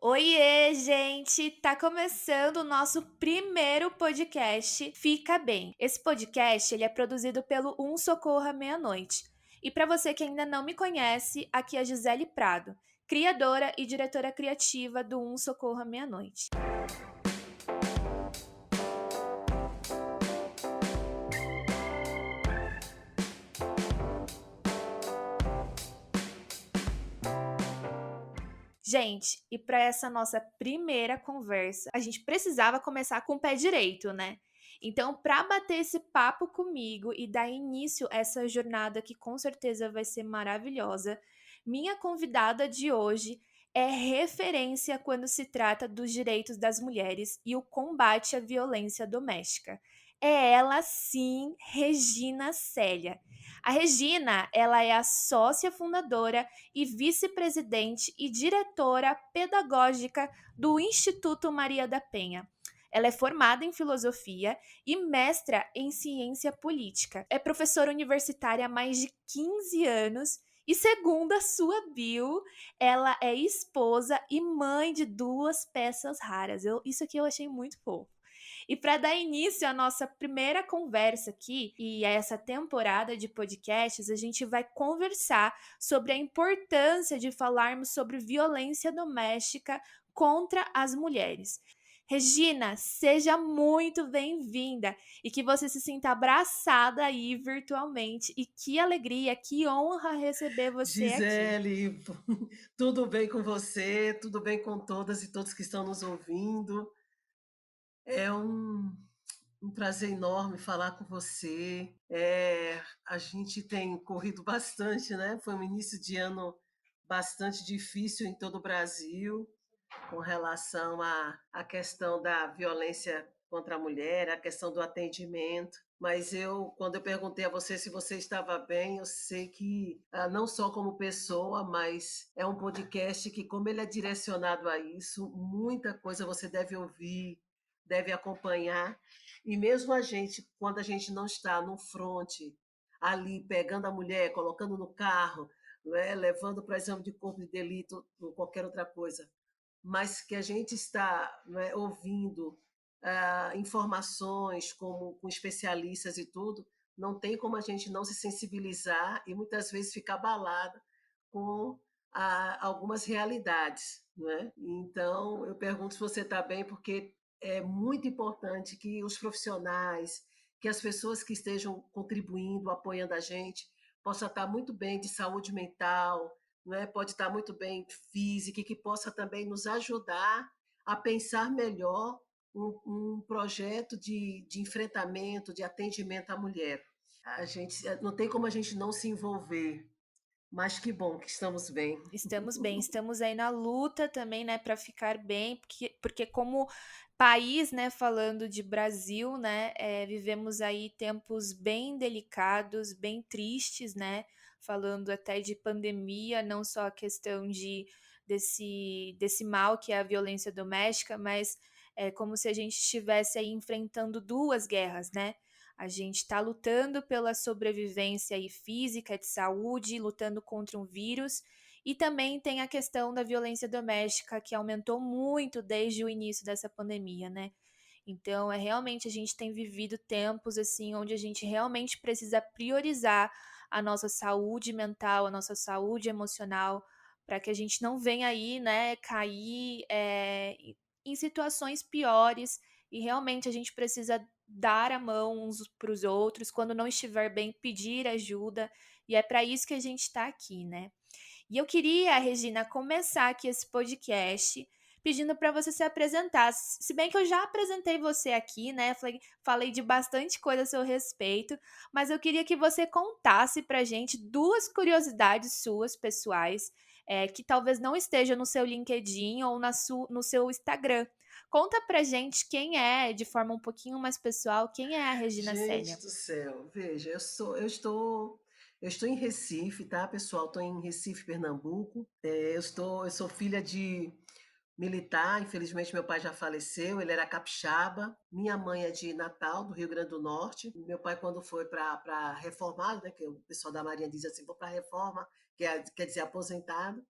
Oiê, gente! Tá começando o nosso primeiro podcast Fica Bem. Esse podcast ele é produzido pelo Um Socorro à Meia-Noite. E para você que ainda não me conhece, aqui é a Gisele Prado, criadora e diretora criativa do Um Socorro à Meia-Noite. Gente, e para essa nossa primeira conversa, a gente precisava começar com o pé direito, né? Então, para bater esse papo comigo e dar início a essa jornada que com certeza vai ser maravilhosa, minha convidada de hoje é referência quando se trata dos direitos das mulheres e o combate à violência doméstica. É ela sim, Regina Célia. A Regina, ela é a sócia fundadora e vice-presidente e diretora pedagógica do Instituto Maria da Penha. Ela é formada em filosofia e mestra em ciência política. É professora universitária há mais de 15 anos e, segundo a sua bio, ela é esposa e mãe de duas peças raras. Isso aqui eu achei muito fofo. E para dar início à nossa primeira conversa aqui e a essa temporada de podcasts, a gente vai conversar sobre a importância de falarmos sobre violência doméstica contra as mulheres. Regina, seja muito bem-vinda e que você se sinta abraçada aí virtualmente. E que alegria, que honra receber você aqui. Gisele, tudo bem com você? Tudo bem com todas e todos que estão nos ouvindo? É um prazer enorme falar com você. A gente tem corrido bastante, né? Foi um início de ano bastante difícil em todo o Brasil, com relação à questão da violência contra a mulher, a questão do atendimento. Mas quando eu perguntei a você se você estava bem, eu sei que não só como pessoa, mas é um podcast que, como ele é direcionado a isso, muita coisa você deve ouvir, deve acompanhar. E mesmo a gente, quando a gente não está no fronte, ali pegando a mulher, colocando no carro, né, levando para exame de corpo de delito ou qualquer outra coisa, mas que a gente está, né, ouvindo informações com especialistas e tudo, não tem como a gente não se sensibilizar e muitas vezes ficar abalada com algumas realidades. Né? Então, eu pergunto se você está bem, porque é muito importante que os profissionais, que as pessoas que estejam contribuindo, apoiando a gente, possam estar muito bem de saúde mental, né? Pode estar muito bem física e que possa também nos ajudar a pensar melhor um projeto de enfrentamento, de atendimento à mulher. A gente não tem como a gente não se envolver, mas que bom que estamos bem. Estamos bem, estamos aí na luta também, né, para ficar bem, porque como país, né, falando de Brasil, né, vivemos aí tempos bem delicados, bem tristes, né, falando até de pandemia, não só a questão desse mal que é a violência doméstica, mas é como se a gente estivesse aí enfrentando duas guerras, né? A gente está lutando pela sobrevivência aí física, de saúde, lutando contra um vírus, e também tem a questão da violência doméstica, que aumentou muito desde o início dessa pandemia, né? Então, realmente a gente tem vivido tempos assim onde a gente realmente precisa priorizar a nossa saúde mental, a nossa saúde emocional, para que a gente não venha aí, né, cair em situações piores e realmente a gente precisa dar a mão uns para os outros, quando não estiver bem, pedir ajuda, e é para isso que a gente está aqui, né? E eu queria, Regina, começar aqui esse podcast pedindo para você se apresentar. Se bem que eu já apresentei você aqui, né? Falei de bastante coisa a seu respeito, mas eu queria que você contasse pra gente duas curiosidades suas pessoais, que talvez não estejam no seu LinkedIn ou no seu Instagram. Conta pra gente quem é, de forma um pouquinho mais pessoal, quem é a Regina Gente Célia. do céu, veja, eu estou em Recife, tá, pessoal? Estou em Recife, Pernambuco. Eu sou filha de militar, infelizmente meu pai já faleceu, ele era capixaba. Minha mãe é de Natal, do Rio Grande do Norte. Meu pai, quando foi para reformado, né, que o pessoal da Marinha diz assim, vou para reforma, quer dizer aposentado.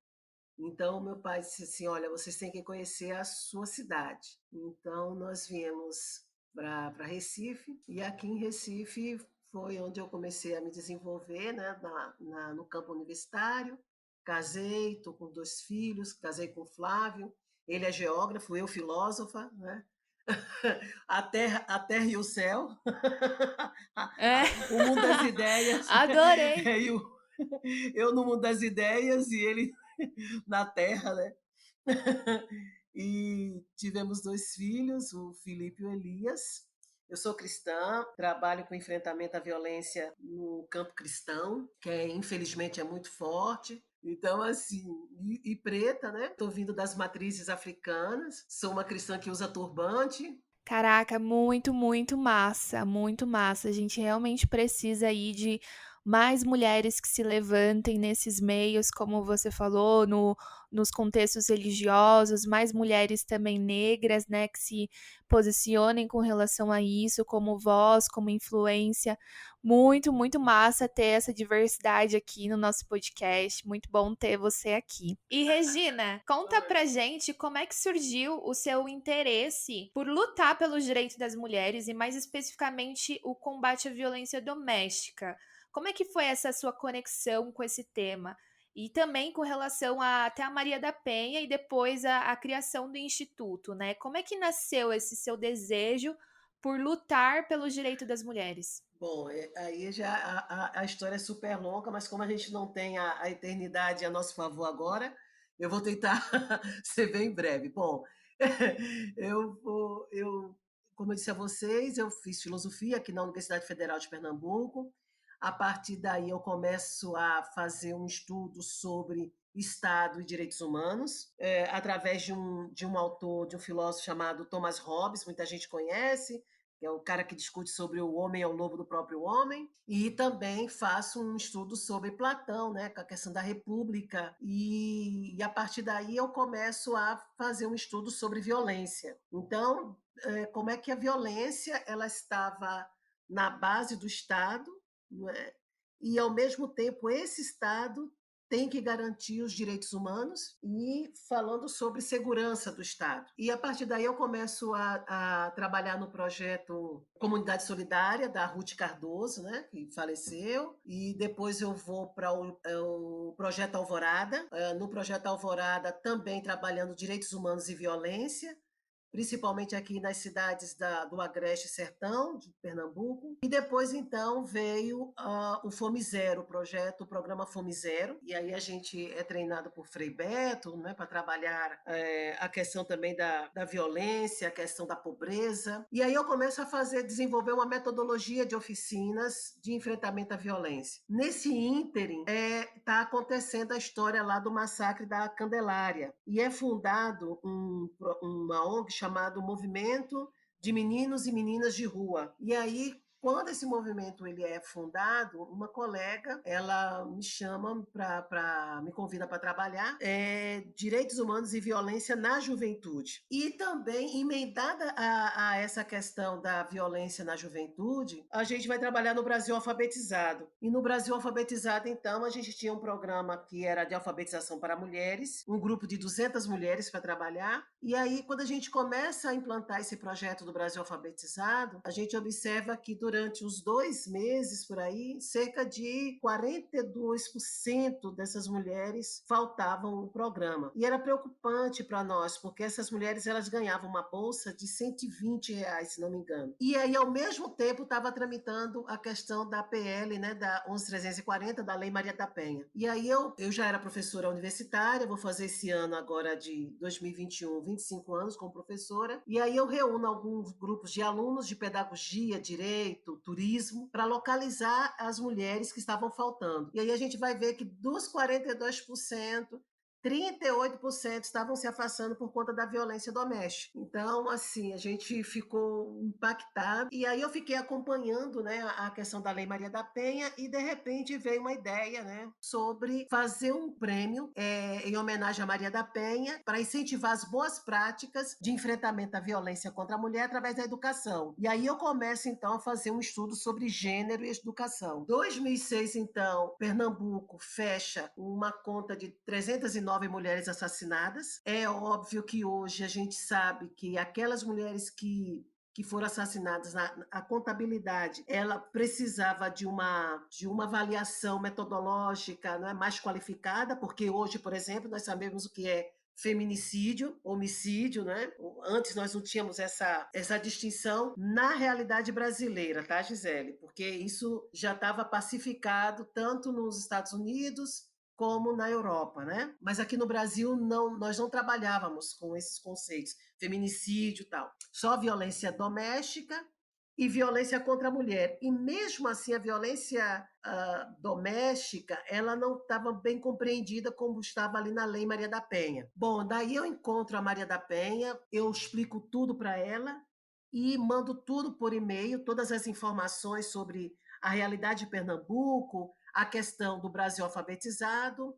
Então, meu pai disse assim: olha, vocês têm que conhecer a sua cidade. Então, nós viemos para Recife, e aqui em Recife foi onde eu comecei a me desenvolver, né, no campo universitário. Casei, estou com 2 filhos, casei com o Flávio. Ele é geógrafo, eu filósofa, né? A terra e o céu, É, o mundo das ideias, adorei. e eu no mundo das ideias e ele na terra, né? E tivemos 2 filhos, o Felipe e o Elias. Eu sou cristã, trabalho com enfrentamento à violência no campo cristão, que infelizmente é muito forte. Então, assim, e preta, né? Estou vindo das matrizes africanas, sou uma cristã que usa turbante. Caraca, muito, muito massa, muito massa. A gente realmente precisa aí de mais mulheres que se levantem nesses meios, como você falou, nos contextos religiosos, mais mulheres também negras, né, que se posicionem com relação a isso, como voz, como influência. Muito, muito massa ter essa diversidade aqui no nosso podcast. Muito bom ter você aqui. E Regina, conta pra gente como é que surgiu o seu interesse por lutar pelos direitos das mulheres e mais especificamente o combate à violência doméstica. Como é que foi essa sua conexão com esse tema? E também com relação até a Maria da Penha e depois a criação do Instituto, né? Como é que nasceu esse seu desejo por lutar pelos direitos das mulheres? Bom, aí já a história é super longa, mas como a gente não tem a eternidade a nosso favor agora, eu vou tentar ser bem breve. Bom, como eu disse a vocês, eu fiz filosofia aqui na Universidade Federal de Pernambuco. A partir daí, eu começo a fazer um estudo sobre Estado e direitos humanos, através de um autor, de um filósofo chamado Thomas Hobbes, muita gente conhece, que é o cara que discute sobre o homem é o lobo do próprio homem, e também faço um estudo sobre Platão, né, com a questão da república, e a partir daí eu começo a fazer um estudo sobre violência. Então, como é que a violência ela estava na base do Estado, não é? E ao mesmo tempo esse Estado tem que garantir os direitos humanos e falando sobre segurança do Estado. E a partir daí eu começo a trabalhar no projeto Comunidade Solidária, da Ruth Cardoso, né, que faleceu, e depois eu vou para o Projeto Alvorada. No Projeto Alvorada também trabalhando direitos humanos e violência, principalmente aqui nas cidades do Agreste Sertão, de Pernambuco. E depois, então, veio o Fome Zero, o programa Fome Zero, e aí a gente é treinado por Frei Beto, né, para trabalhar a questão também da violência, a questão da pobreza. E aí eu começo a desenvolver uma metodologia de oficinas de enfrentamento à violência. Nesse ínterim, está acontecendo a história lá do massacre da Candelária, e é fundado uma ONG chamado Movimento de Meninos e Meninas de Rua. E aí, quando esse movimento ele é fundado, uma colega ela me chama me convida para trabalhar direitos humanos e violência na juventude. E também emendada a essa questão da violência na juventude, a gente vai trabalhar no Brasil Alfabetizado. E no Brasil Alfabetizado, então, a gente tinha um programa que era de alfabetização para mulheres, um grupo de 200 mulheres para trabalhar. E aí, quando a gente começa a implantar esse projeto do Brasil Alfabetizado, a gente observa que durante os 2 meses por aí, cerca de 42% dessas mulheres faltavam o programa. E era preocupante para nós, porque essas mulheres elas ganhavam uma bolsa de R$ 120, se não me engano. E aí, ao mesmo tempo, estava tramitando a questão da PL, né, da 11.340, da Lei Maria da Penha. E aí eu já era professora universitária, vou fazer esse ano agora de 2021, 25 anos como professora, e aí eu reúno alguns grupos de alunos de pedagogia, direito, turismo, para localizar as mulheres que estavam faltando. E aí a gente vai ver que dos 42%, 38% estavam se afastando por conta da violência doméstica. Então, assim, a gente ficou impactado. E aí eu fiquei acompanhando, né, a questão da Lei Maria da Penha e, de repente, veio uma ideia, né, sobre fazer um prêmio em homenagem a Maria da Penha para incentivar as boas práticas de enfrentamento à violência contra a mulher através da educação. E aí eu começo, então, a fazer um estudo sobre gênero e educação. Em 2006, então, Pernambuco fecha uma conta de 309 19 mulheres assassinadas. É óbvio que hoje a gente sabe que aquelas mulheres que foram assassinadas, a contabilidade, ela precisava de uma avaliação metodológica, não é, mais qualificada, porque hoje, por exemplo, nós sabemos o que é feminicídio, homicídio, né? Antes nós não tínhamos essa distinção na realidade brasileira, tá, Gisele? Porque isso já estava pacificado tanto nos Estados Unidos como na Europa, né? Mas aqui no Brasil não, nós não trabalhávamos com esses conceitos, feminicídio e tal. Só violência doméstica e violência contra a mulher. E mesmo assim, a violência doméstica, ela não estava bem compreendida como estava ali na Lei Maria da Penha. Bom, daí eu encontro a Maria da Penha, eu explico tudo para ela e mando tudo por e-mail, todas as informações sobre a realidade de Pernambuco, a questão do Brasil alfabetizado,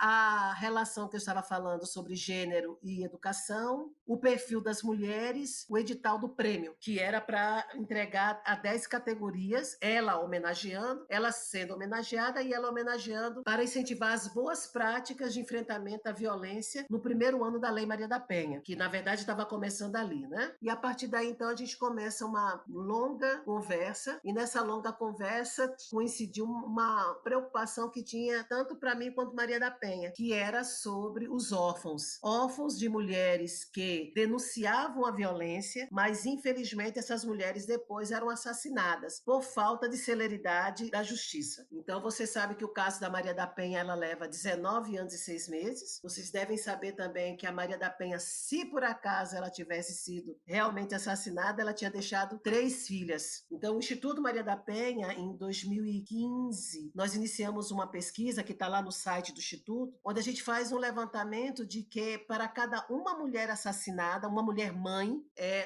a relação que eu estava falando sobre gênero e educação, o perfil das mulheres, o edital do prêmio, que era para entregar a 10 categorias, ela homenageando, ela sendo homenageada e ela homenageando para incentivar as boas práticas de enfrentamento à violência no primeiro ano da Lei Maria da Penha, que na verdade estava começando ali, né? E a partir daí, então, a gente começa uma longa conversa, e nessa longa conversa coincidiu uma preocupação que tinha tanto para mim quanto Maria da Penha, que era sobre os órfãos. Órfãos de mulheres que denunciavam a violência, mas infelizmente essas mulheres depois eram assassinadas por falta de celeridade da justiça. Então você sabe que o caso da Maria da Penha, ela leva 19 anos e 6 meses. Vocês devem saber também que a Maria da Penha, se por acaso ela tivesse sido realmente assassinada, ela tinha deixado 3 filhas. Então o Instituto Maria da Penha, em 2015, nós iniciamos uma pesquisa que está lá no site do Instituto, onde a gente faz um levantamento de que para cada uma mulher assassinada, uma mulher mãe,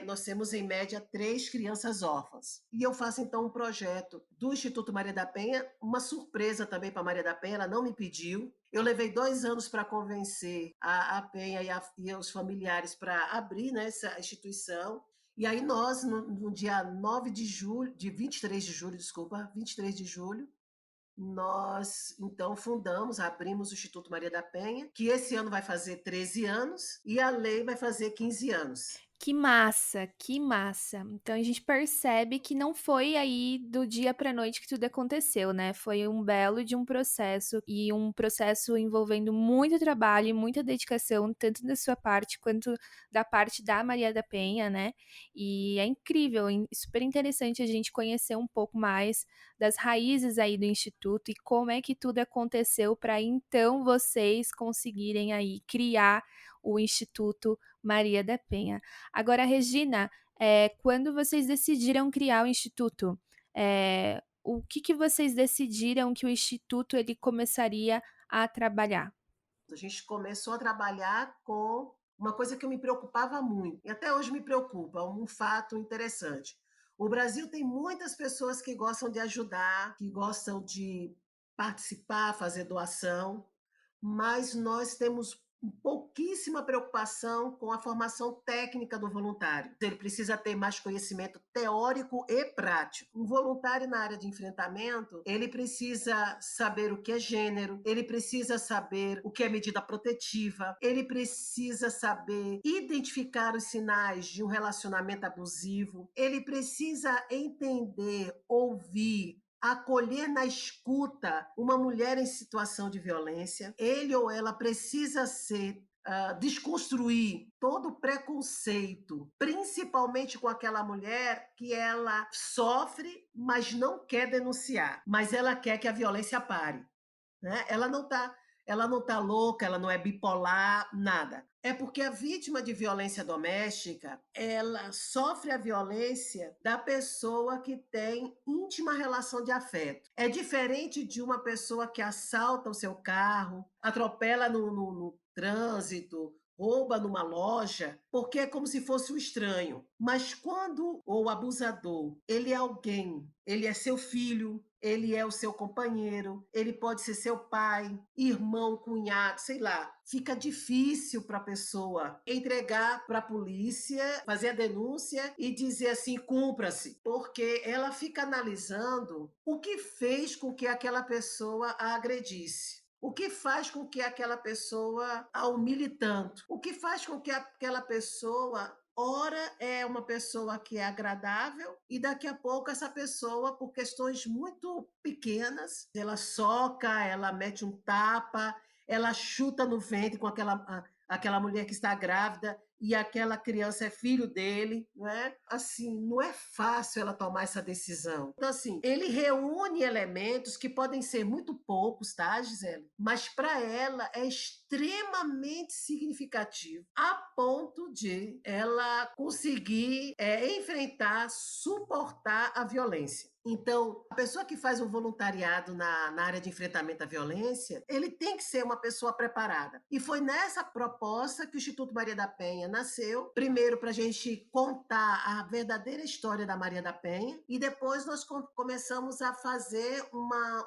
nós temos em média 3 crianças órfãs. E eu faço então um projeto do Instituto Maria da Penha, uma surpresa também para Maria da Penha, ela não me pediu. Eu levei 2 anos para convencer a Penha e os familiares para abrir, né, essa instituição. E aí nós, no dia 9 de julho, de 23 de julho, desculpa, 23 de julho, nós então fundamos, abrimos o Instituto Maria da Penha, que esse ano vai fazer 13 anos e a lei vai fazer 15 anos. Que massa, que massa. Então a gente percebe que não foi aí do dia para noite que tudo aconteceu, né? Foi um belo de um processo e um processo envolvendo muito trabalho e muita dedicação, tanto da sua parte quanto da parte da Maria da Penha, né? E é incrível, super interessante a gente conhecer um pouco mais das raízes aí do instituto e como é que tudo aconteceu para então vocês conseguirem aí criar o Instituto Maria da Penha. Agora, Regina, quando vocês decidiram criar o Instituto, o que vocês decidiram que o Instituto ele começaria a trabalhar? A gente começou a trabalhar com uma coisa que me preocupava muito, e até hoje me preocupa, um fato interessante. O Brasil tem muitas pessoas que gostam de ajudar, que gostam de participar, fazer doação, mas nós temos pouquíssima preocupação com a formação técnica do voluntário. Ele precisa ter mais conhecimento teórico e prático. Um voluntário na área de enfrentamento, ele precisa saber o que é gênero, ele precisa saber o que é medida protetiva, ele precisa saber identificar os sinais de um relacionamento abusivo, ele precisa entender, ouvir, acolher na escuta uma mulher em situação de violência. Ele ou ela precisa desconstruir todo o preconceito, principalmente com aquela mulher que ela sofre, mas não quer denunciar, mas ela quer que a violência pare. Né? Ela não tá louca, ela não é bipolar, nada. É porque a vítima de violência doméstica, ela sofre a violência da pessoa que tem íntima relação de afeto. É diferente de uma pessoa que assalta o seu carro, atropela no trânsito, rouba numa loja, porque é como se fosse um estranho. Mas quando o abusador, ele é alguém, ele é seu filho, ele é o seu companheiro, ele pode ser seu pai, irmão, cunhado, sei lá. Fica difícil para a pessoa entregar para a polícia, fazer a denúncia e dizer assim, cumpra-se, porque ela fica analisando o que fez com que aquela pessoa a agredisse. O que faz com que aquela pessoa a humilhe tanto? O que faz com que aquela pessoa, ora é uma pessoa que é agradável e daqui a pouco essa pessoa, por questões muito pequenas, ela soca, ela mete um tapa, ela chuta no ventre com aquela mulher que está grávida e aquela criança é filho dele, não é? Assim, não é fácil ela tomar essa decisão. Então, assim, ele reúne elementos que podem ser muito poucos, tá, Gisele? Mas para ela é extremamente significativo, a ponto de ela conseguir enfrentar, suportar a violência. Então, a pessoa que faz um voluntariado na área de enfrentamento à violência, ele tem que ser uma pessoa preparada. E foi nessa proposta que o Instituto Maria da Penha nasceu, primeiro para a gente contar a verdadeira história da Maria da Penha, e depois nós começamos a fazer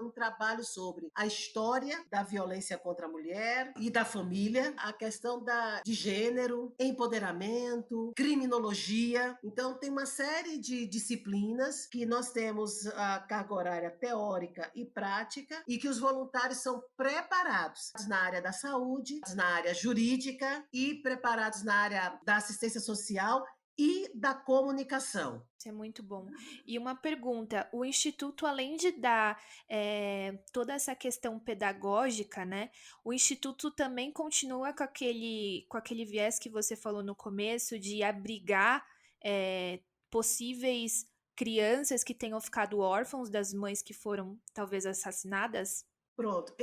um trabalho sobre a história da violência contra a mulher e da família, a questão de gênero, empoderamento, criminologia. Então, tem uma série de disciplinas que nós temos a carga horária teórica e prática e que os voluntários são preparados na área da saúde, na área jurídica e preparados na área da assistência social e da comunicação. Isso é muito bom. E uma pergunta: o Instituto, além de dar toda essa questão pedagógica, né? O Instituto também continua com aquele viés que você falou no começo de abrigar possíveis crianças que tenham ficado órfãos das mães que foram talvez assassinadas? Pronto,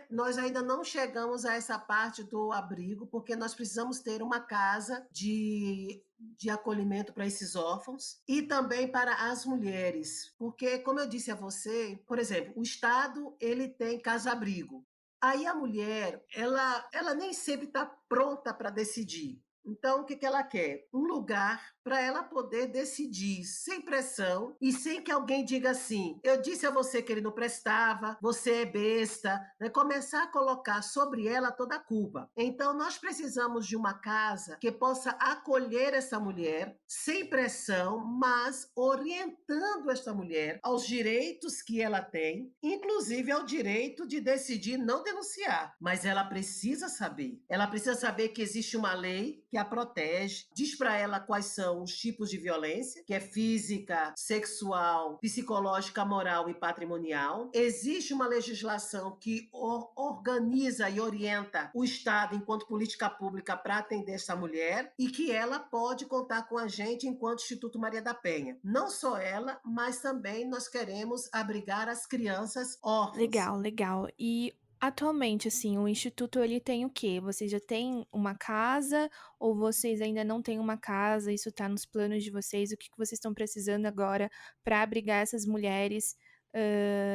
nós ainda não chegamos a essa parte do abrigo, porque nós precisamos ter uma casa de acolhimento para esses órfãos e também para as mulheres, porque, como eu disse a você, por exemplo, o Estado ele tem casa-abrigo. Aí a mulher, ela nem sempre está pronta para decidir. Então, o que ela quer? Um lugar para ela poder decidir sem pressão e sem que alguém diga assim: eu disse a você que ele não prestava, você é besta, né? Começar a colocar sobre ela toda a culpa. Então, nós precisamos de uma casa que possa acolher essa mulher sem pressão, mas orientando esta mulher aos direitos que ela tem, inclusive ao direito de decidir não denunciar, mas ela precisa saber. Ela precisa saber que existe uma lei que a protege, diz para ela quais são os tipos de violência, que é física, sexual, psicológica, moral e patrimonial. Existe uma legislação que organiza e orienta o Estado enquanto política pública para atender essa mulher e que ela pode contar com a gente enquanto Instituto Maria da Penha. Não só ela, mas também nós queremos abrigar as crianças órfãs. Legal, legal. E atualmente, assim, o instituto ele tem o quê? Vocês já têm uma casa ou vocês ainda não têm uma casa? Isso tá nos planos de vocês? O que que vocês estão precisando agora para abrigar essas mulheres,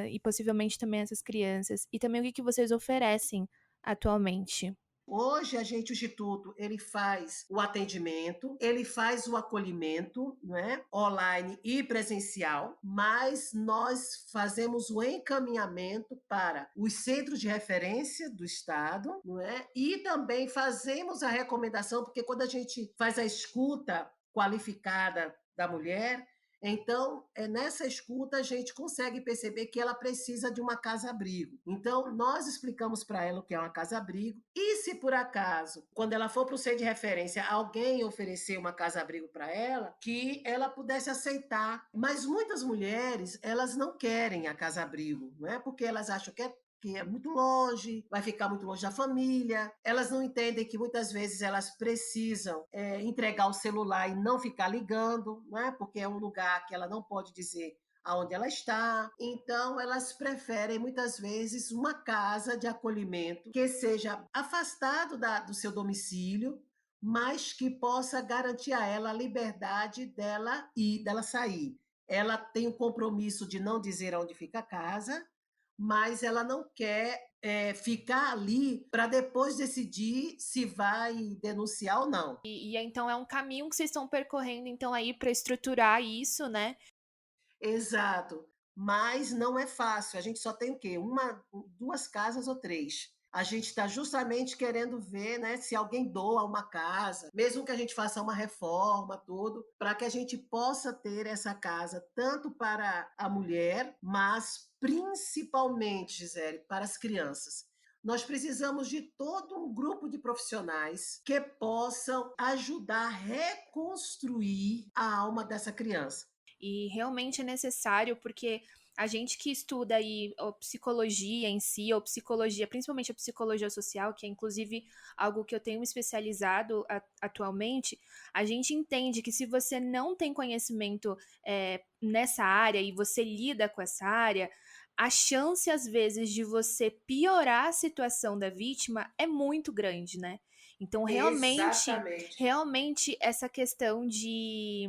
e possivelmente também essas crianças? E também o que que vocês oferecem atualmente? Hoje o Instituto, ele faz o atendimento, ele faz o acolhimento, não é? Online e presencial, mas nós fazemos o encaminhamento para os centros de referência do Estado, não é? E também fazemos a recomendação, porque quando a gente faz a escuta qualificada da mulher, então, nessa escuta, a gente consegue perceber que ela precisa de uma casa-abrigo. Então, nós explicamos para ela o que é uma casa-abrigo. E se por acaso, quando ela for para o centro de referência, alguém oferecer uma casa-abrigo para ela, que ela pudesse aceitar. Mas muitas mulheres, elas não querem a casa-abrigo, não é? Porque elas acham que é muito longe, vai ficar muito longe da família. Elas não entendem que muitas vezes elas precisam entregar o celular e não ficar ligando, não é? Porque é um lugar que ela não pode dizer aonde ela está. Então, elas preferem muitas vezes uma casa de acolhimento que seja afastado do seu domicílio, mas que possa garantir a ela a liberdade dela ir, dela sair. Ela tem o compromisso de não dizer onde fica a casa, mas ela não quer ficar ali para depois decidir se vai denunciar ou não. E então é um caminho que vocês estão percorrendo então aí para estruturar isso, né? Exato. Mas não é fácil. A gente só tem o quê? Uma, duas casas ou três. A gente está justamente querendo ver, né, se alguém doa uma casa, mesmo que a gente faça uma reforma, tudo, para que a gente possa ter essa casa tanto para a mulher, mas principalmente, Gisele, para as crianças. Nós precisamos de todo um grupo de profissionais que possam ajudar a reconstruir a alma dessa criança. E realmente é necessário, porque a gente que estuda aí a psicologia em si, ou psicologia, principalmente a psicologia social, que é inclusive algo que eu tenho me especializado atualmente, a gente entende que se você não tem conhecimento nessa área e você lida com essa área, a chance, às vezes, de você piorar a situação da vítima é muito grande, né? Então, Exatamente. realmente, essa questão de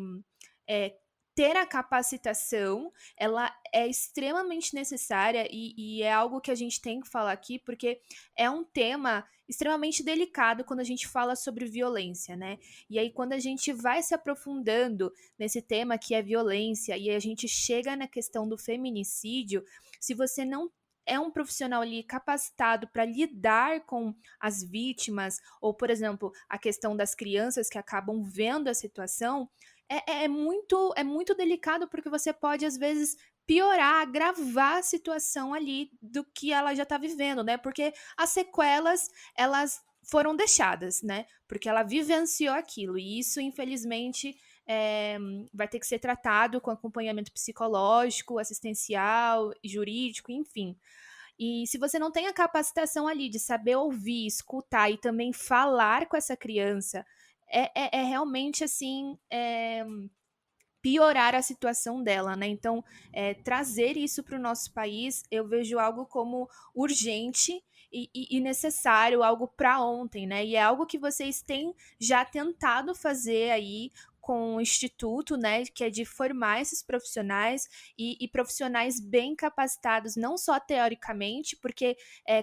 é, ter a capacitação, ela é extremamente necessária e é algo que a gente tem que falar aqui, porque é um tema extremamente delicado quando a gente fala sobre violência, né? E aí, quando a gente vai se aprofundando nesse tema que é violência, e a gente chega na questão do feminicídio, se você não é um profissional ali capacitado para lidar com as vítimas, ou, por exemplo, a questão das crianças que acabam vendo a situação, é muito delicado, porque você pode, às vezes, piorar, agravar a situação ali do que ela já tá vivendo, né? Porque as sequelas, elas foram deixadas, né? Porque ela vivenciou aquilo. E isso, infelizmente, é, vai ter que ser tratado com acompanhamento psicológico, assistencial, jurídico, enfim. E se você não tem a capacitação ali de saber ouvir, escutar e também falar com essa criança, é realmente assim. Piorar a situação dela, né? Então, trazer isso para o nosso país, eu vejo algo como urgente e necessário, algo para ontem, né? E é algo que vocês têm já tentado fazer aí com o Instituto, né? Que é de formar esses profissionais e profissionais bem capacitados, não só teoricamente, porque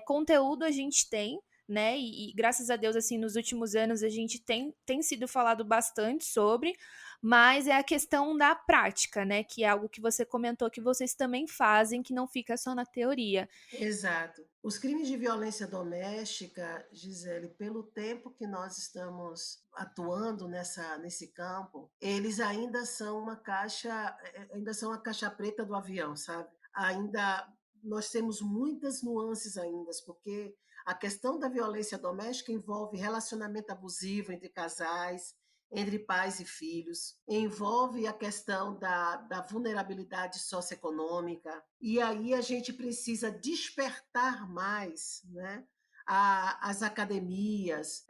conteúdo a gente tem. Né? E graças a Deus, assim, nos últimos anos a gente tem sido falado bastante sobre, mas é a questão da prática, né? Que é algo que você comentou que vocês também fazem, que não fica só na teoria. Exato. Os crimes de violência doméstica, Gisele, pelo tempo que nós estamos atuando nesse campo, eles ainda são uma caixa, ainda são a caixa preta do avião, sabe? Ainda nós temos muitas nuances ainda, porque a questão da violência doméstica envolve relacionamento abusivo entre casais, entre pais e filhos, envolve a questão da vulnerabilidade socioeconômica, e aí a gente precisa despertar mais, né? As academias,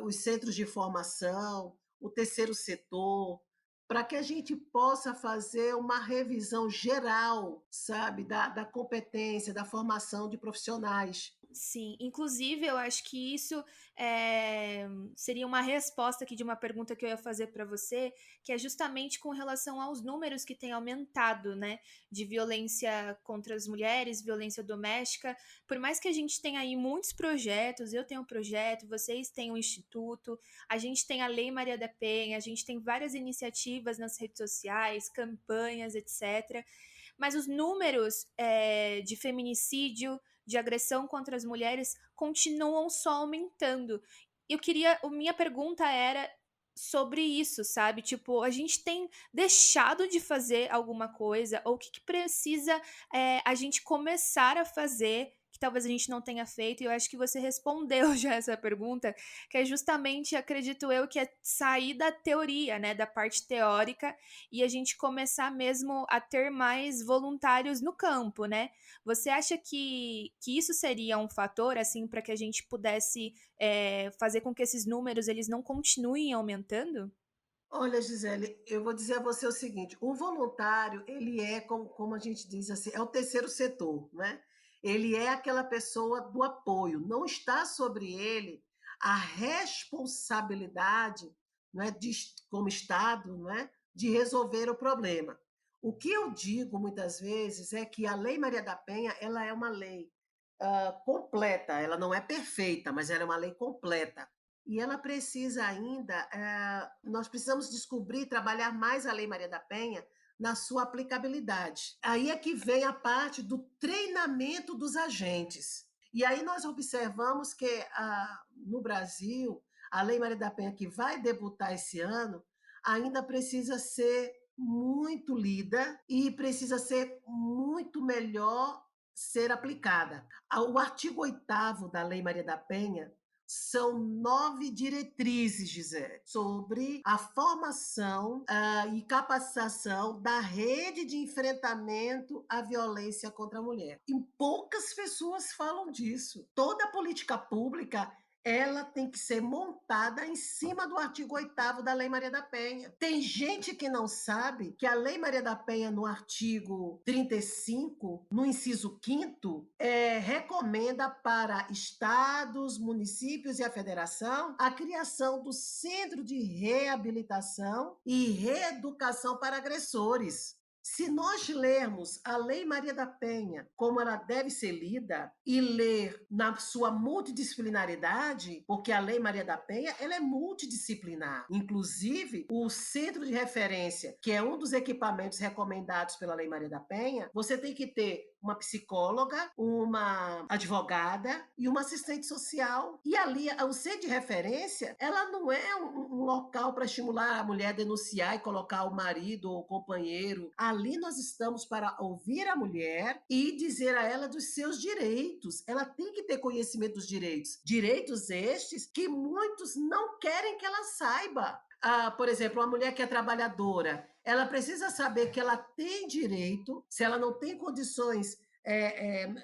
os centros de formação, o terceiro setor, para que a gente possa fazer uma revisão geral, sabe, da competência, da formação de profissionais. Sim, inclusive eu acho que isso seria uma resposta aqui de uma pergunta que eu ia fazer para você, que é justamente com relação aos números que têm aumentado, né, de violência contra as mulheres, violência doméstica. Por mais que a gente tenha aí muitos projetos, eu tenho um projeto, vocês têm um instituto, a gente tem a Lei Maria da Penha, a gente tem várias iniciativas nas redes sociais, campanhas, etc. Mas os números de feminicídio, de agressão contra as mulheres continuam só aumentando. Minha pergunta era sobre isso, sabe? Tipo, a gente tem deixado de fazer alguma coisa, ou o que precisa a gente começar a fazer que talvez a gente não tenha feito, e eu acho que você respondeu já essa pergunta, que é justamente, acredito eu, que é sair da teoria, né, da parte teórica, e a gente começar mesmo a ter mais voluntários no campo, né? Você acha que isso seria um fator, assim, para que a gente pudesse fazer com que esses números eles não continuem aumentando? Olha, Gisele, eu vou dizer a você o seguinte: o voluntário, ele é, como a gente diz assim, é o terceiro setor, né? Ele é aquela pessoa do apoio, não está sobre ele a responsabilidade, não é, como Estado, não é, de resolver o problema. O que eu digo muitas vezes é que a Lei Maria da Penha, ela é uma lei completa, ela não é perfeita, mas ela é uma lei completa. E ela precisa ainda, nós precisamos descobrir, trabalhar mais a Lei Maria da Penha na sua aplicabilidade. Aí é que vem a parte do treinamento dos agentes. E aí nós observamos que no Brasil, a Lei Maria da Penha, que vai debutar esse ano, ainda precisa ser muito lida e precisa ser muito melhor ser aplicada. O artigo 8º da Lei Maria da Penha são 9 diretrizes, Gisele, sobre a formação e capacitação da rede de enfrentamento à violência contra a mulher. E poucas pessoas falam disso. Toda política pública ela tem que ser montada em cima do artigo 8º da Lei Maria da Penha. Tem gente que não sabe que a Lei Maria da Penha, no artigo 35, no inciso 5º, recomenda para estados, municípios e a federação a criação do Centro de Reabilitação e Reeducação para Agressores. Se nós lermos a Lei Maria da Penha como ela deve ser lida e ler na sua multidisciplinaridade, porque a Lei Maria da Penha ela é multidisciplinar. Inclusive, o centro de referência, que é um dos equipamentos recomendados pela Lei Maria da Penha, você tem que ter uma psicóloga, uma advogada e uma assistente social. E ali, o centro de referência, ela não é um local para estimular a mulher a denunciar e colocar o marido ou o companheiro. Ali nós estamos para ouvir a mulher e dizer a ela dos seus direitos. Ela tem que ter conhecimento dos direitos. Direitos estes que muitos não querem que ela saiba. Por exemplo, uma mulher que é trabalhadora, ela precisa saber que ela tem direito, se ela não tem condições,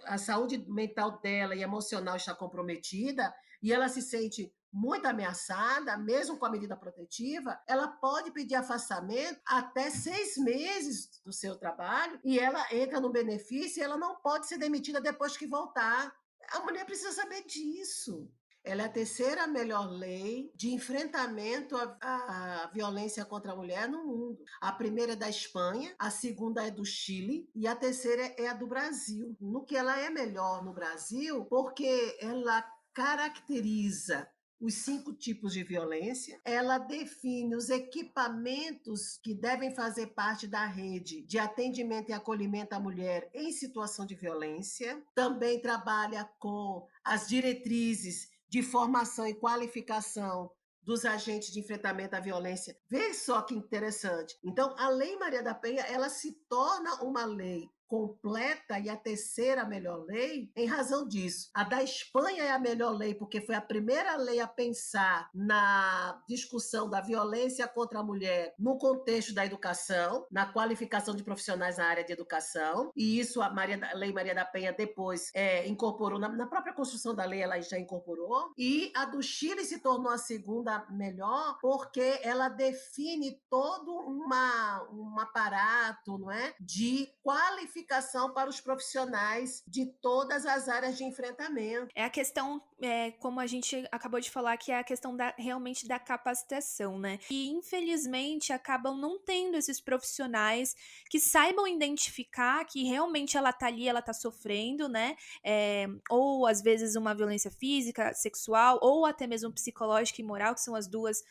a saúde mental dela e emocional está comprometida, e ela se sente muito ameaçada, mesmo com a medida protetiva, ela pode pedir afastamento até 6 meses do seu trabalho, e ela entra no benefício e ela não pode ser demitida depois que voltar. A mulher precisa saber disso. Ela é a terceira melhor lei de enfrentamento à violência contra a mulher no mundo. A primeira é da Espanha, a segunda é do Chile e a terceira é a do Brasil. No que ela é melhor no Brasil, porque ela caracteriza os 5 tipos de violência, ela define os equipamentos que devem fazer parte da rede de atendimento e acolhimento à mulher em situação de violência, também trabalha com as diretrizes de formação e qualificação dos agentes de enfrentamento à violência. Vê só que interessante. Então, a Lei Maria da Penha, ela se torna uma lei completa e a terceira melhor lei em razão disso. A da Espanha é a melhor lei porque foi a primeira lei a pensar na discussão da violência contra a mulher no contexto da educação, na qualificação de profissionais na área de educação, e isso a Lei Maria da Penha depois incorporou, na própria construção da lei ela já incorporou, e a do Chile se tornou a segunda melhor porque ela define todo um aparato, não é, de qualificação para os profissionais de todas as áreas de enfrentamento. É a questão, como a gente acabou de falar, que é a questão realmente da capacitação, né? E infelizmente acabam não tendo esses profissionais que saibam identificar que realmente ela tá ali, ela tá sofrendo, né? Ou às vezes uma violência física, sexual, ou até mesmo psicológica e moral, que são as duas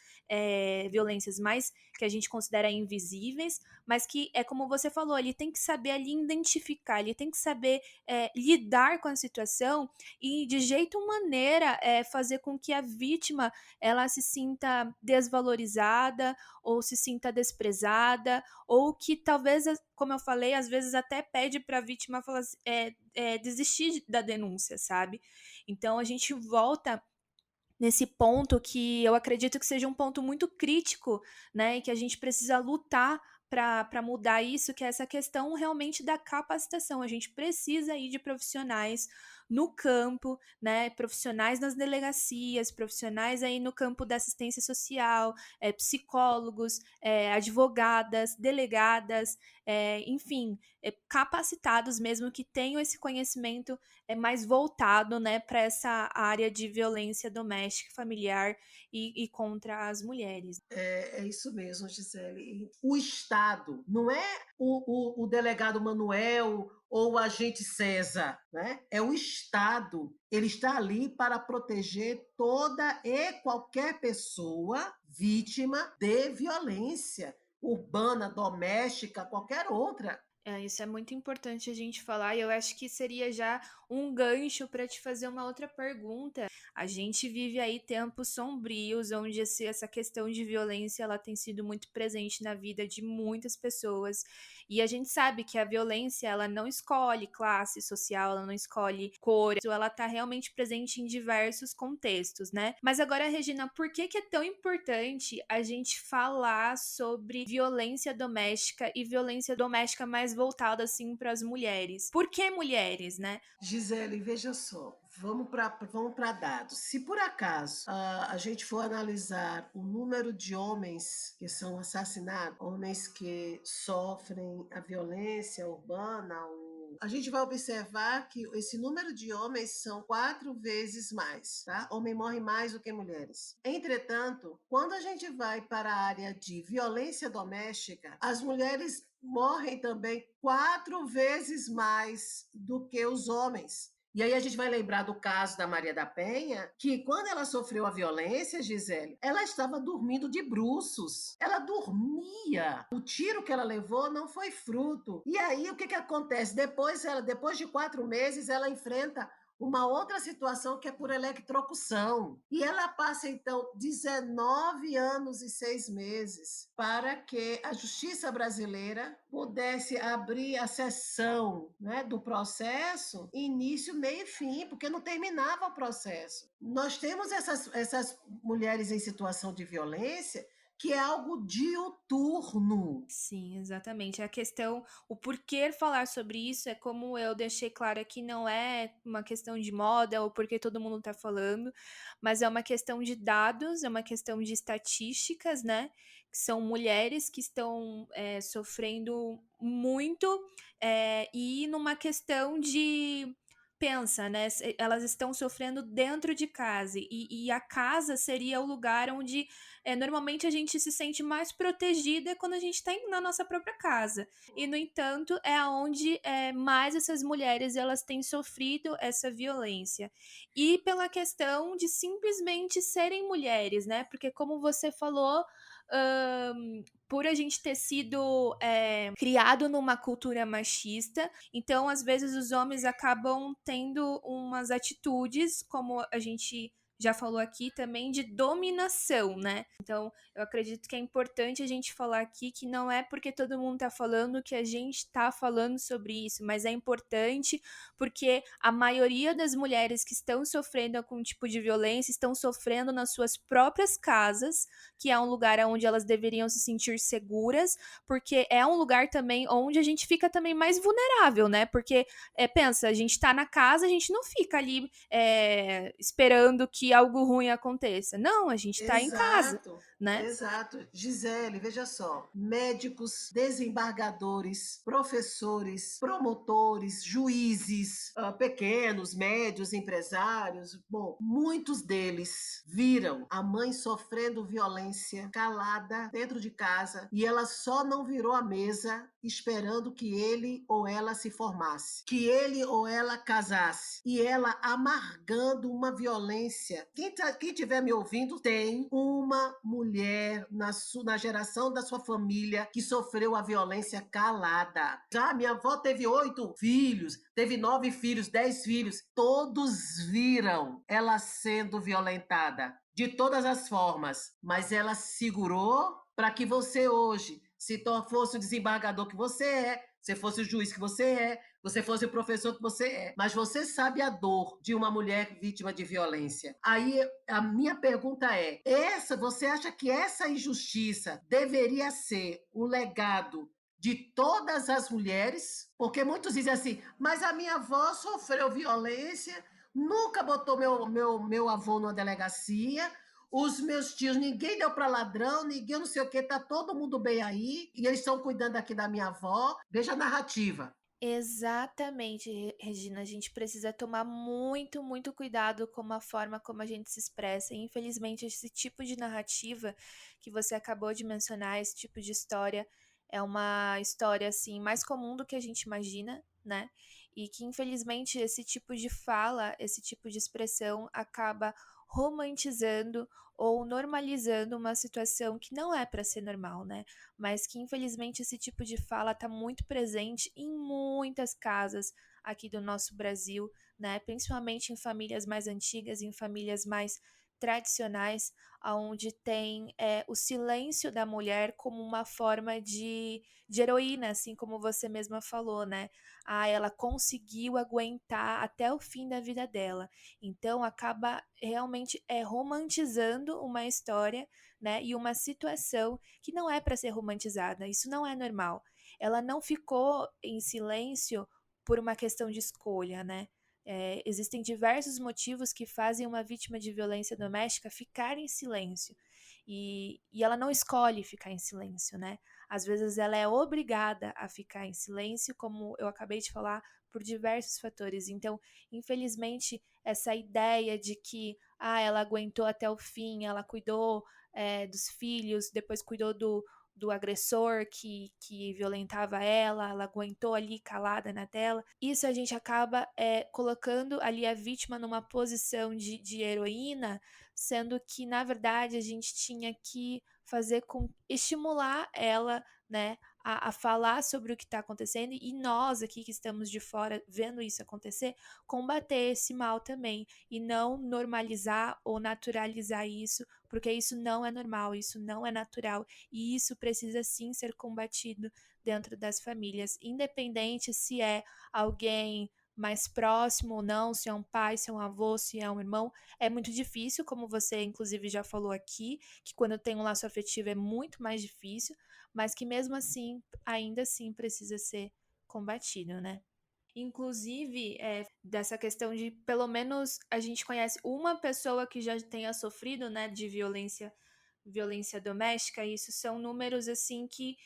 violências mais que a gente considera invisíveis, mas que é como você falou, ele tem que saber ali identificar, ele tem que saber lidar com a situação e de jeito maneira fazer com que a vítima ela se sinta desvalorizada ou se sinta desprezada ou que talvez, como eu falei, às vezes até pede para a vítima falar, desistir da denúncia, sabe? Então a gente volta nesse ponto que eu acredito que seja um ponto muito crítico, né, e que a gente precisa lutar para mudar isso, que é essa questão realmente da capacitação. A gente precisa ir de profissionais no campo, né, profissionais nas delegacias, profissionais aí no campo da assistência social, psicólogos, advogadas, delegadas, enfim, capacitados mesmo que tenham esse conhecimento mais voltado, né, para essa área de violência doméstica, familiar e contra as mulheres. É isso mesmo, Gisele. O Estado não é o delegado Manuel ou o agente César, né? É o Estado. Ele está ali para proteger toda e qualquer pessoa vítima de violência urbana, doméstica, qualquer outra. Isso é muito importante a gente falar, e eu acho que seria já um gancho para te fazer uma outra pergunta. A gente vive aí tempos sombrios, onde essa questão de violência ela tem sido muito presente na vida de muitas pessoas, e a gente sabe que a violência ela não escolhe classe social, ela não escolhe cor, ela está realmente presente em diversos contextos, né? Mas agora, Regina, por que que é tão importante a gente falar sobre violência doméstica e violência doméstica mais voltada assim para as mulheres? Por que mulheres, né? Gisele, veja só, vamos para dados. Se por acaso a gente for analisar o número de homens que são assassinados, homens que sofrem a violência urbana, a gente vai observar que esse número de homens são 4 vezes mais, tá? Homem morre mais do que mulheres. Entretanto, quando a gente vai para a área de violência doméstica, as mulheres morrem também 4 vezes mais do que os homens. E aí a gente vai lembrar do caso da Maria da Penha, que quando ela sofreu a violência, Gisele, ela estava dormindo de bruços. Ela dormia. O tiro que ela levou não foi fruto. E aí o que que acontece? Depois de 4 meses, ela enfrenta uma outra situação que é por eletrocução. E ela passa, então, 19 anos e 6 meses para que a justiça brasileira pudesse abrir a sessão, né, do processo, início, meio e fim, porque não terminava o processo. Nós temos essas mulheres em situação de violência que é algo diuturno. Sim, exatamente. A questão, o porquê falar sobre isso é como eu deixei claro aqui, não é uma questão de moda ou porque todo mundo tá falando, mas é uma questão de dados, é uma questão de estatísticas, né? Que são mulheres que estão sofrendo muito, e numa questão de. Pensa, né? Elas estão sofrendo dentro de casa, e a casa seria o lugar onde normalmente a gente se sente mais protegida quando a gente está na nossa própria casa. E, no entanto, é onde mais essas mulheres elas têm sofrido essa violência. E pela questão de simplesmente serem mulheres, né? Porque, como você falou, por a gente ter sido criado numa cultura machista, então às vezes os homens acabam tendo umas atitudes, como a gente já falou aqui também, de dominação, né? Então, eu acredito que é importante a gente falar aqui que não é porque todo mundo tá falando que a gente tá falando sobre isso, mas é importante porque a maioria das mulheres que estão sofrendo algum tipo de violência estão sofrendo nas suas próprias casas, que é um lugar onde elas deveriam se sentir seguras, porque é um lugar também onde a gente fica também mais vulnerável, né? Porque, pensa, a gente tá na casa, a gente não fica ali esperando que algo ruim aconteça. Não, a gente tá em casa, Exato, né? exato. Gisele, veja só: médicos, desembargadores, professores, promotores, juízes, pequenos, médios, empresários, bom, muitos deles viram a mãe sofrendo violência calada dentro de casa e ela só não virou a mesa esperando que ele ou ela se formasse, que ele ou ela casasse, e ela amargando uma violência. Quem estiver me ouvindo, tem uma mulher na geração da sua família que sofreu a violência calada. Já minha avó teve 8 filhos, teve 9 filhos, 10 filhos, todos viram ela sendo violentada de todas as formas, mas ela segurou para que você hoje fosse o desembargador que você fosse o juiz que você fosse o professor que você é. Mas você sabe a dor de uma mulher vítima de violência. Aí a minha pergunta é: você acha que essa injustiça deveria ser o legado de todas as mulheres? Porque muitos dizem assim: mas a minha avó sofreu violência, nunca botou meu avô numa delegacia, os meus tios, ninguém deu para ladrão, ninguém não sei o que, tá todo mundo bem aí, e eles estão cuidando aqui da minha avó. Veja a narrativa. Exatamente, Regina. A gente precisa tomar muito, muito cuidado com a forma como a gente se expressa. E, infelizmente, esse tipo de narrativa que você acabou de mencionar, esse tipo de história, é uma história assim mais comum do que a gente imagina, né? E que, infelizmente, esse tipo de fala, esse tipo de expressão acaba romantizando ou normalizando uma situação que não é para ser normal, né, mas que infelizmente esse tipo de fala está muito presente em muitas casas aqui do nosso Brasil, né, principalmente em famílias mais antigas, em famílias mais tradicionais, aonde tem, o silêncio da mulher como uma forma de heroína, assim como você mesma falou, né. Ah, ela conseguiu aguentar até o fim da vida dela. Então acaba realmente, romantizando uma história, né, e uma situação que não é para ser romantizada, isso não é normal. Ela não ficou em silêncio por uma questão de escolha, né. Existem diversos motivos que fazem uma vítima de violência doméstica ficar em silêncio, e ela não escolhe ficar em silêncio, né. Às vezes ela é obrigada a ficar em silêncio, como eu acabei de falar, por diversos fatores. Então, infelizmente, essa ideia de que, ah, ela aguentou até o fim, ela cuidou, dos filhos, depois cuidou do agressor que violentava ela aguentou ali calada na tela. Isso a gente acaba, colocando ali a vítima numa posição de heroína, sendo que, na verdade, a gente tinha que fazer com estimular ela, né, a falar sobre o que está acontecendo e nós aqui que estamos de fora vendo isso acontecer, combater esse mal também e não normalizar ou naturalizar isso, porque isso não é normal, isso não é natural e isso precisa sim ser combatido dentro das famílias, independente se é alguém mais próximo ou não, se é um pai, se é um avô, se é um irmão, é muito difícil, como você inclusive já falou aqui, que quando tem um laço afetivo é muito mais difícil, mas que mesmo assim, ainda assim precisa ser combatido, né? Inclusive, dessa questão de pelo menos a gente conhece uma pessoa que já tenha sofrido, né, de violência doméstica, isso são números assim que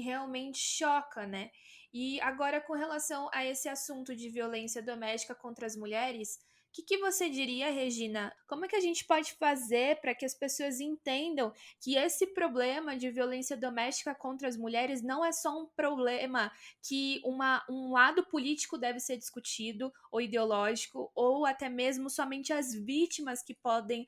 realmente choca, né? E agora com relação a esse assunto de violência doméstica contra as mulheres, o que você diria, Regina? Como é que a gente pode fazer para que as pessoas entendam que esse problema de violência doméstica contra as mulheres não é só um problema que um lado político deve ser discutido, ou ideológico, ou até mesmo somente as vítimas que podem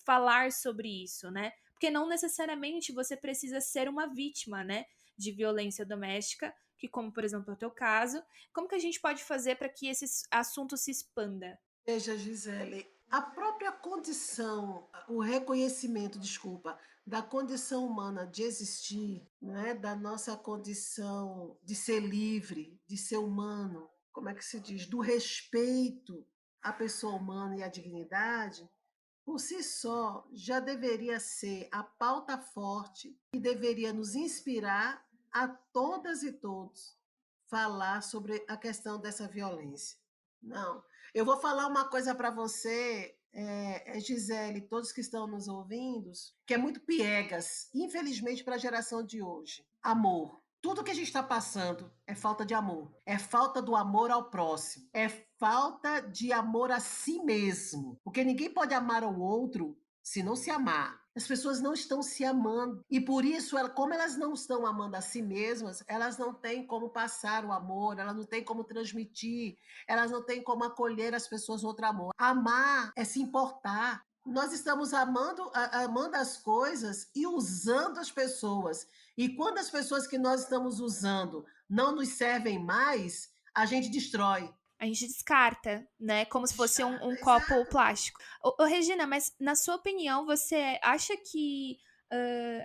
falar sobre isso, né? Porque não necessariamente você precisa ser uma vítima, né, de violência doméstica, que como, por exemplo, é o teu caso. Como que a gente pode fazer para que esse assunto se expanda? Veja, Gisele, a própria condição, o reconhecimento, desculpa, da condição humana de existir, né, da nossa condição de ser livre, de ser humano, como é que se diz? Do respeito à pessoa humana e à dignidade, por si só já deveria ser a pauta forte que deveria nos inspirar a todas e todos falar sobre a questão dessa violência. Não. Eu vou falar uma coisa para você, Gisele, todos que estão nos ouvindo, que é muito piegas, infelizmente, para a geração de hoje. Amor. Tudo que a gente está passando é falta de amor. É falta do amor ao próximo. É falta de amor a si mesmo. Porque ninguém pode amar ao outro se não se amar. As pessoas não estão se amando. E por isso, como elas não estão amando a si mesmas, elas não têm como passar o amor, elas não têm como transmitir, elas não têm como acolher as pessoas no outro amor. Amar é se importar. Nós estamos amando as coisas e usando as pessoas. E quando as pessoas que nós estamos usando não nos servem mais, a gente destrói. A gente descarta, né? Como se fosse um Descarta, copo exato. plástico. Ô, Regina, mas na sua opinião, você acha que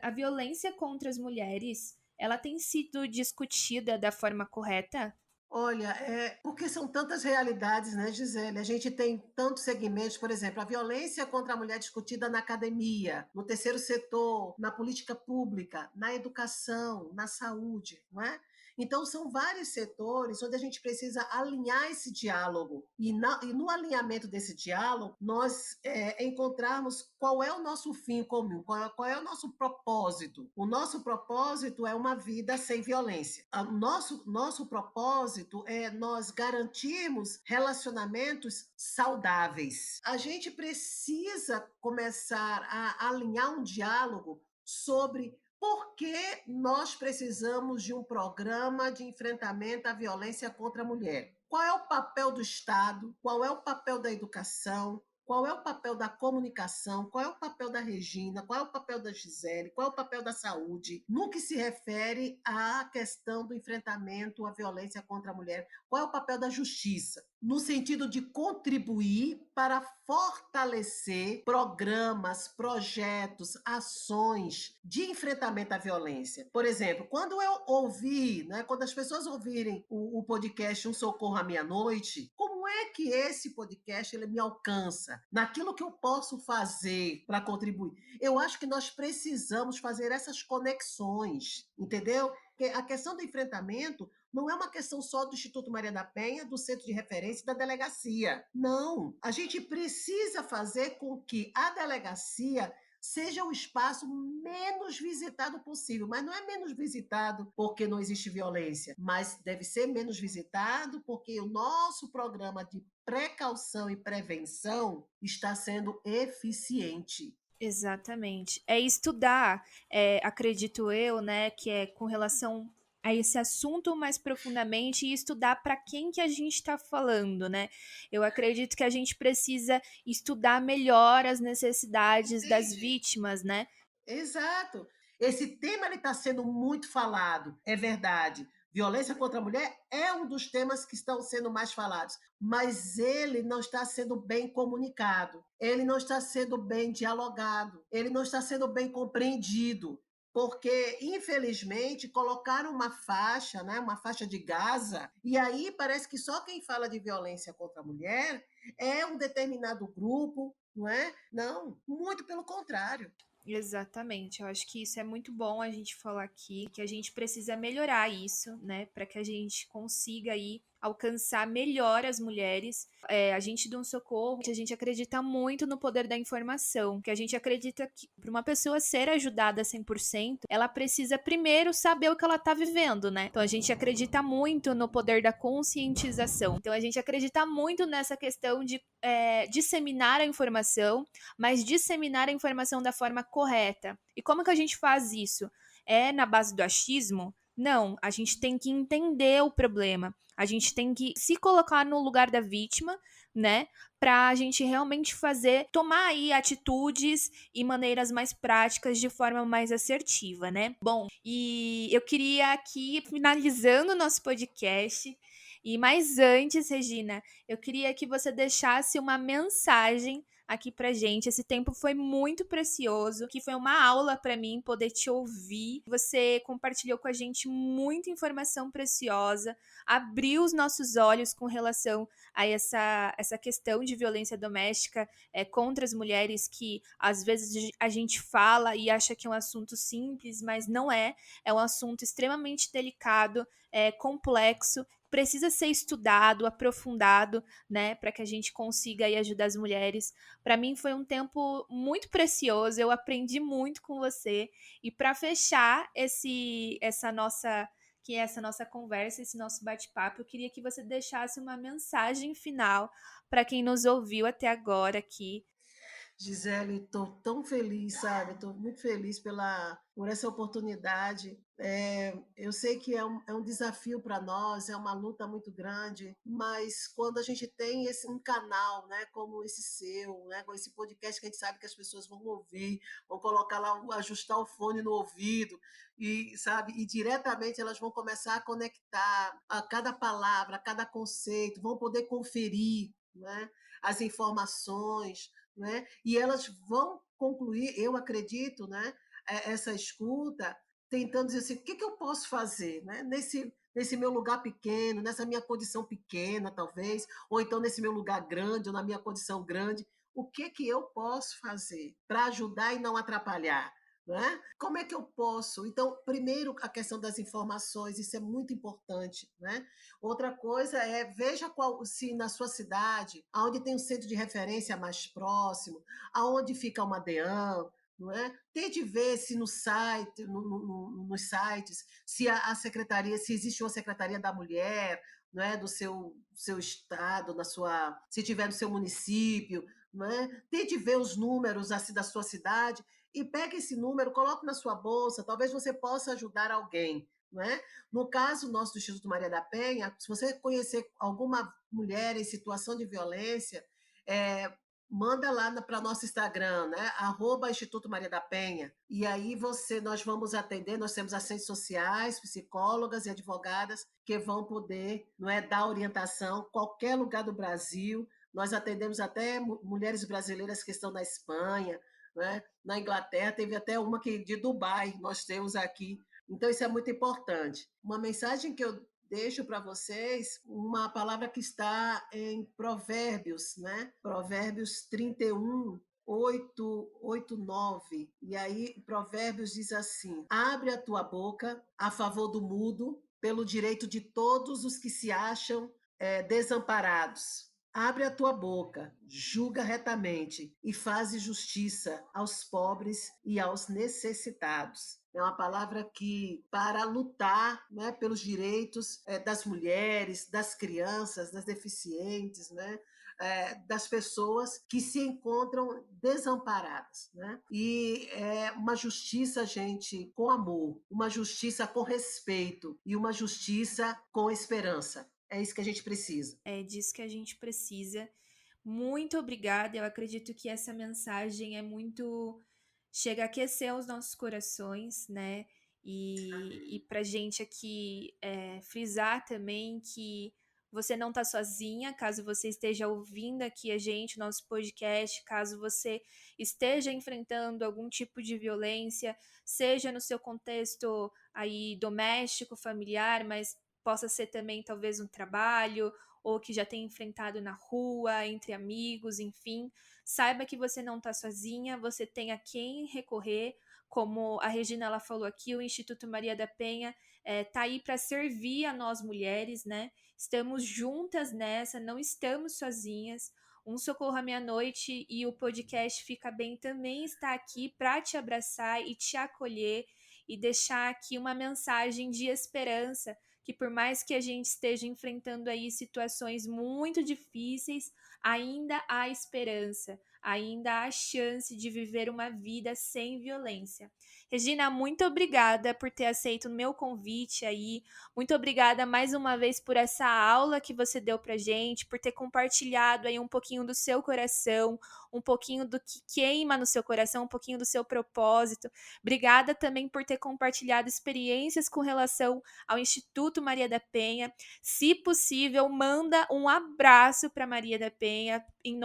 a violência contra as mulheres ela tem sido discutida da forma correta? Olha, porque são tantas realidades, né, Gisele? A gente tem tantos segmentos, por exemplo, a violência contra a mulher discutida na academia, no terceiro setor, na política pública, na educação, na saúde, não é? Então, são vários setores onde a gente precisa alinhar esse diálogo. E no alinhamento desse diálogo, nós encontrarmos qual é o nosso fim comum, qual é o nosso propósito. O nosso propósito é uma vida sem violência. O nosso propósito é nós garantirmos relacionamentos saudáveis. A gente precisa começar a alinhar um diálogo sobre por que nós precisamos de um programa de enfrentamento à violência contra a mulher. Qual é o papel do Estado? Qual é o papel da educação? qual é o papel da comunicação, qual é o papel da Regina, qual é o papel da Gisele, qual é o papel da saúde, no que se refere à questão do enfrentamento à violência contra a mulher, qual é o papel da justiça, no sentido de contribuir para fortalecer programas, projetos, ações de enfrentamento à violência. Por exemplo, quando eu ouvi, né, quando as pessoas ouvirem o podcast Um Socorro à Meia-Noite, como é que esse podcast ele me alcança? Naquilo que eu posso fazer para contribuir? Eu acho que nós precisamos fazer essas conexões, entendeu? Porque a questão do enfrentamento não é uma questão só do Instituto Maria da Penha, do centro de referência e da delegacia. Não. A gente precisa fazer com que a delegacia seja o espaço menos visitado possível. Mas não é menos visitado porque não existe violência, mas deve ser menos visitado porque o nosso programa de precaução e prevenção está sendo eficiente. Exatamente. É estudar, acredito eu, né, que é com relação a esse assunto mais profundamente e estudar para quem que a gente está falando, né? Eu acredito que a gente precisa estudar melhor as necessidades das Entende? vítimas, né? Exato. Esse tema está sendo muito falado, é verdade. Violência contra a mulher é um dos temas que estão sendo mais falados, mas ele não está sendo bem comunicado, ele não está sendo bem dialogado, ele não está sendo bem compreendido, porque, infelizmente, colocaram uma faixa, né, uma faixa de Gaza, e aí parece que só quem fala de violência contra a mulher é um determinado grupo, não é? Não, muito pelo contrário. Exatamente. Eu acho que isso é muito bom a gente falar aqui, que a gente precisa melhorar isso, né, para que a gente consiga aí alcançar melhor as mulheres. A gente do Um Socorro, a gente acredita muito no poder da informação, que a gente acredita que para uma pessoa ser ajudada 100%, ela precisa primeiro saber o que ela está vivendo, né? Então a gente acredita muito no poder da conscientização. Então a gente acredita muito nessa questão de disseminar a informação, mas disseminar a informação da forma correta. E como que a gente faz isso? É na base do achismo? Não, a gente tem que entender o problema. A gente tem que se colocar no lugar da vítima, né? Pra gente realmente tomar aí atitudes e maneiras mais práticas de forma mais assertiva, né? Bom, e eu queria aqui, finalizando o nosso podcast, e mais antes, Regina, eu queria que você deixasse uma mensagem aqui pra gente. Esse tempo foi muito precioso, que foi uma aula para mim poder te ouvir. Você compartilhou com a gente muita informação preciosa, abriu os nossos olhos com relação a essa questão de violência doméstica contra as mulheres, que às vezes a gente fala e acha que é um assunto simples, mas não é. É um assunto extremamente delicado, complexo, precisa ser estudado, aprofundado, né, para que a gente consiga aí ajudar as mulheres. Para mim foi um tempo muito precioso, eu aprendi muito com você. E para fechar essa nossa conversa, esse nosso bate-papo, eu queria que você deixasse uma mensagem final para quem nos ouviu até agora aqui. Gisele, estou tão feliz, sabe? Estou muito feliz por essa oportunidade. Eu sei que é um desafio para nós, é uma luta muito grande, mas quando a gente tem um canal, né, como esse seu, né, com esse podcast que a gente sabe que as pessoas vão ouvir, vão colocar lá, ajustar o fone no ouvido, e sabe, e diretamente elas vão começar a conectar a cada palavra, a cada conceito, vão poder conferir, né, as informações, né? E elas vão concluir, eu acredito, né, essa escuta, tentando dizer assim, o que eu posso fazer, né, nesse meu lugar pequeno, nessa minha condição pequena, talvez, ou então nesse meu lugar grande, ou na minha condição grande, o que eu posso fazer para ajudar e não atrapalhar? Né? Como é que eu posso? Então, primeiro, a questão das informações, isso é muito importante. Né? Outra coisa é, veja se na sua cidade, aonde tem um centro de referência mais próximo, aonde fica uma DEAN, não é? Tente ver se no site, nos sites, se a secretaria, se existe uma secretaria da mulher, não é? Do seu estado, se tiver no seu município, não é? Tente ver os números assim da sua cidade e pegue esse número, coloque na sua bolsa, talvez você possa ajudar alguém. Não é? No caso nosso do Instituto Maria da Penha, se você conhecer alguma mulher em situação de violência, manda lá para nosso Instagram, né? @Instituto Maria da Penha. E aí nós vamos atender, nós temos assistentes sociais, psicólogas e advogadas que vão poder, não é, dar orientação qualquer lugar do Brasil. Nós atendemos até mulheres brasileiras que estão na Espanha, né? Na Inglaterra, teve até uma que de Dubai, nós temos aqui. Então, isso é muito importante. Uma mensagem que eu deixo para vocês, uma palavra que está em Provérbios, né? Provérbios 31, 8, 9. E aí, Provérbios diz assim: abre a tua boca a favor do mudo, pelo direito de todos os que se acham desamparados. Abre a tua boca, julga retamente e faze justiça aos pobres e aos necessitados. É uma palavra que, para lutar, né, pelos direitos das mulheres, das crianças, das deficientes, né, das pessoas que se encontram desamparadas. Né? E é uma justiça, gente, com amor, uma justiça com respeito e uma justiça com esperança. É isso que a gente precisa. É disso que a gente precisa. Muito obrigada. Eu acredito que essa mensagem é muito. Chega a aquecer os nossos corações, né? E pra gente aqui frisar também que você não tá sozinha, caso você esteja ouvindo aqui a gente, nosso podcast, caso você esteja enfrentando algum tipo de violência, seja no seu contexto aí doméstico, familiar, mas possa ser também talvez um trabalho, ou que já tem enfrentado na rua, entre amigos, enfim, saiba que você não está sozinha, você tem a quem recorrer. Como a Regina ela falou aqui, o Instituto Maria da Penha tá aí para servir a nós mulheres, né? Estamos juntas nessa, não estamos sozinhas. Um Socorro à Meia-Noite e o podcast Fica Bem também está aqui para te abraçar e te acolher e deixar aqui uma mensagem de esperança, que por mais que a gente esteja enfrentando aí situações muito difíceis, ainda há esperança, ainda há chance de viver uma vida sem violência. Regina, muito obrigada por ter aceito o meu convite aí. Muito obrigada mais uma vez por essa aula que você deu pra gente, por ter compartilhado aí um pouquinho do seu coração, um pouquinho do que queima no seu coração, um pouquinho do seu propósito. Obrigada também por ter compartilhado experiências com relação ao Instituto Maria da Penha. Se possível, manda um abraço para Maria da Penha,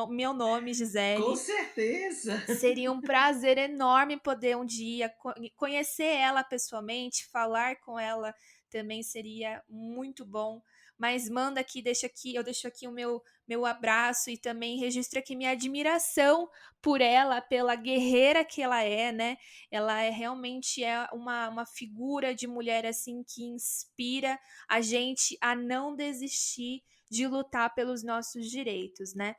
meu nome, Com Gisele. certeza! Seria um prazer enorme poder um dia conhecer ela pessoalmente, falar com ela também seria muito bom. Mas manda aqui, eu deixo aqui o meu abraço e também registro aqui minha admiração por ela, pela guerreira que ela é, né? Ela realmente é uma figura de mulher assim que inspira a gente a não desistir de lutar pelos nossos direitos, né?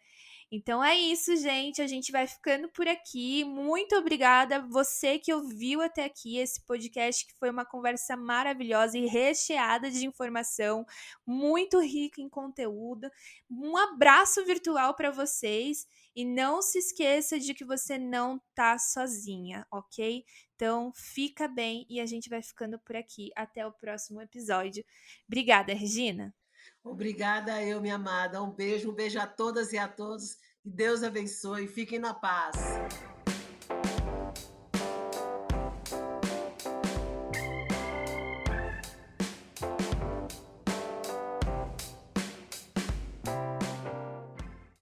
Então é isso, gente. A gente vai ficando por aqui. Muito obrigada a você que ouviu até aqui esse podcast, que foi uma conversa maravilhosa e recheada de informação, muito rica em conteúdo. Um abraço virtual para vocês e não se esqueça de que você não tá sozinha, ok? Então fica bem e a gente vai ficando por aqui. Até o próximo episódio. Obrigada, Regina. Obrigada eu, minha amada. Um beijo a todas e a todos. Que Deus abençoe. Fiquem na paz.